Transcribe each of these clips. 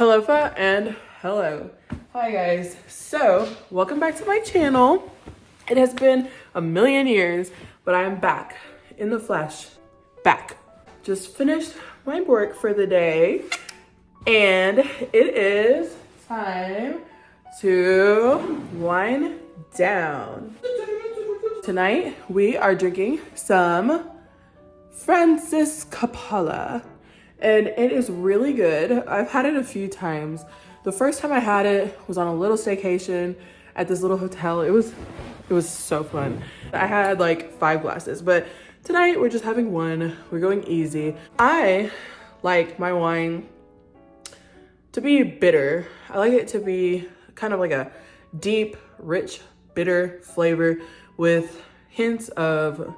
Talofa and hello. Hi guys. So, welcome back to my channel. It has been a million years, but I am back in the flesh. Back. Just finished my work for the day, and it is time to wind down. Tonight, we are drinking some Francis Capalla, and it is really good. I've had it a few times. The first time I had it was on a little staycation at this little hotel. It was so fun. I had like 5 glasses, but tonight we're just having one. We're going easy. I like my wine to be bitter. I like it to be kind of like a deep, rich, bitter flavor with hints of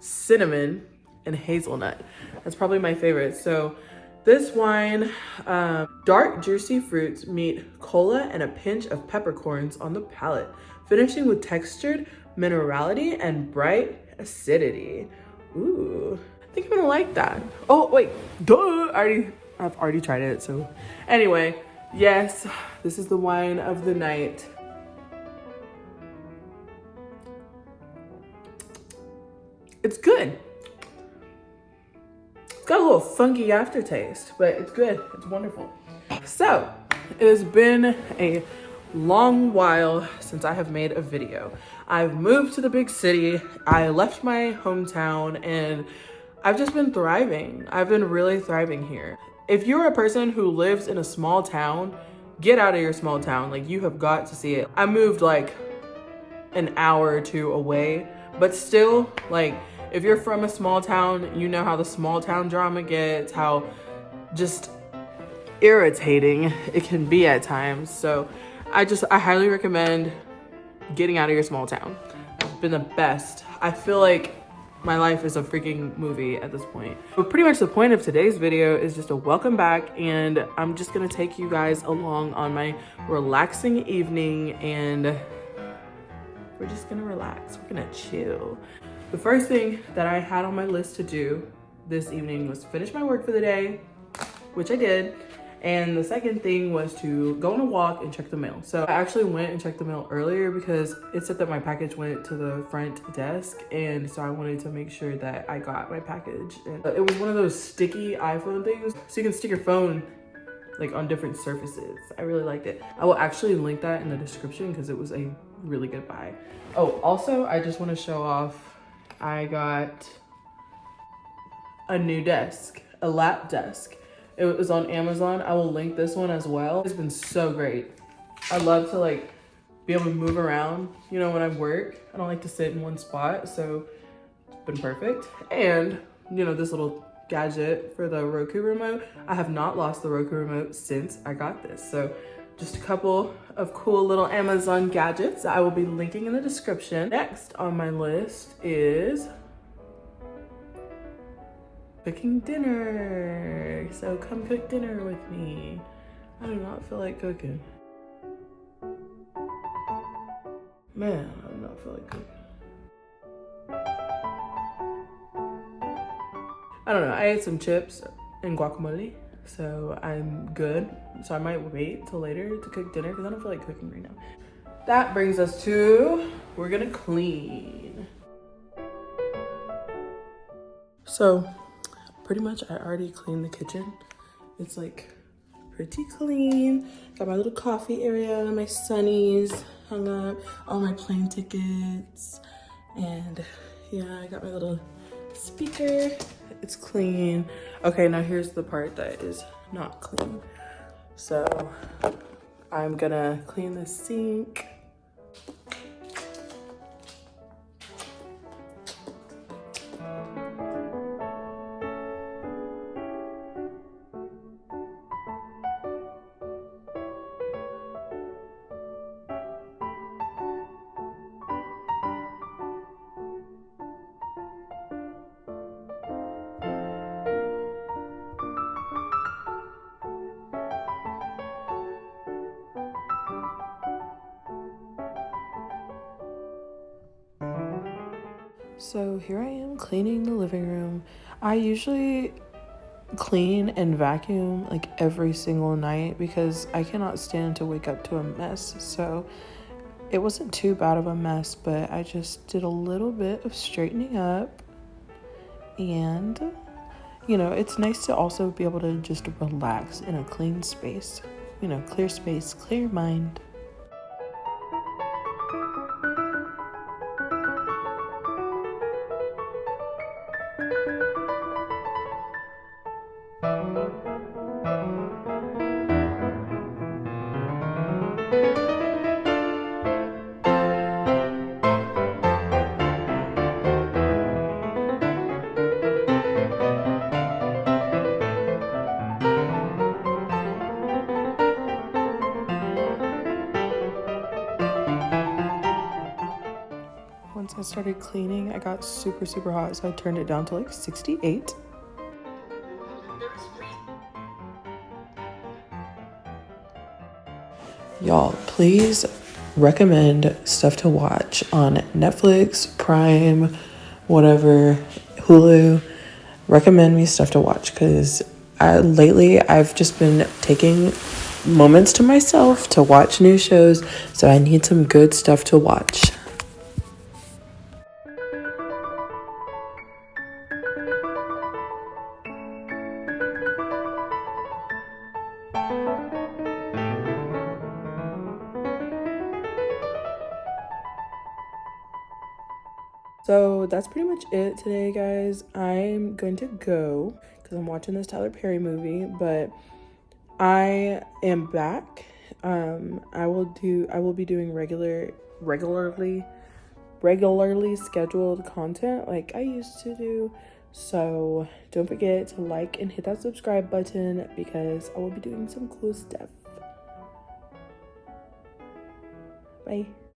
cinnamon and hazelnut. That's probably my favorite. So this wine, dark juicy fruits meet cola and a pinch of peppercorns on the palate, finishing with textured minerality and bright acidity. Ooh, I think I'm gonna like that. Oh wait, duh, I've already tried it. So anyway, yes, this is the wine of the night. It's good. Got a little funky aftertaste, but it's good. It's wonderful. So, it has been a long while since I have made a video. I've moved to the big city. I left my hometown and I've just been thriving. I've been really thriving here. If you're a person who lives in a small town, get out of your small town. Like, you have got to see it. I moved like an hour or 2 away, but still, like, if you're from a small town, you know how the small town drama gets, how just irritating it can be at times. So I highly recommend getting out of your small town. It's been the best. I feel like my life is a freaking movie at this point. But pretty much the point of today's video is just a welcome back, and I'm just gonna take you guys along on my relaxing evening, and we're just gonna relax. We're gonna chill. The first thing that I had on my list to do this evening was finish my work for the day, which I did. And the second thing was to go on a walk and check the mail. So I actually went and checked the mail earlier because it said that my package went to the front desk. And so I wanted to make sure that I got my package. And it was one of those sticky iPhone things. So you can stick your phone like on different surfaces. I really liked it. I will actually link that in the description because it was a really good buy. Oh, also, I just want to show off, I got a new desk, a lap desk. It was on Amazon. I will link this one as well. It's been so great. I love to like be able to move around, you know, when I work. I don't like to sit in one spot, so it's been perfect. And, you know, this little gadget for the Roku remote. I have not lost the Roku remote since I got this. So just a couple of cool little Amazon gadgets that I will be linking in the description. Next on my list is cooking dinner. So come cook dinner with me. I do not feel like cooking. Man, I do not feel like cooking. I don't know, I ate some chips and guacamole, so I'm good. So I might wait till later to cook dinner because I don't feel like cooking right now. That brings us to, we're gonna clean. So pretty much I already cleaned the kitchen. It's like pretty clean. Got my little coffee area, my sunnies hung up, all my plane tickets, and yeah, I got my little speaker. It's clean. Okay, now here's the part that is not clean. So I'm gonna clean the sink. So here I am cleaning the living room. I usually clean and vacuum like every single night because I cannot stand to wake up to a mess. So it wasn't too bad of a mess, but I just did a little bit of straightening up. And, you know, it's nice to also be able to just relax in a clean space. You know, clear space, clear mind. Once I started cleaning, I got super, super hot, so I turned it down to like 68. Y'all, please recommend stuff to watch on Netflix, Prime, whatever, Hulu. Recommend me stuff to watch because lately I've just been taking moments to myself to watch new shows, so I need some good stuff to watch. So that's pretty much it today, guys. I'm going to go because I'm watching this Tyler Perry movie, but I am back. I will be doing regularly scheduled content like I used to do. So don't forget to like and hit that subscribe button because I will be doing some cool stuff. Bye.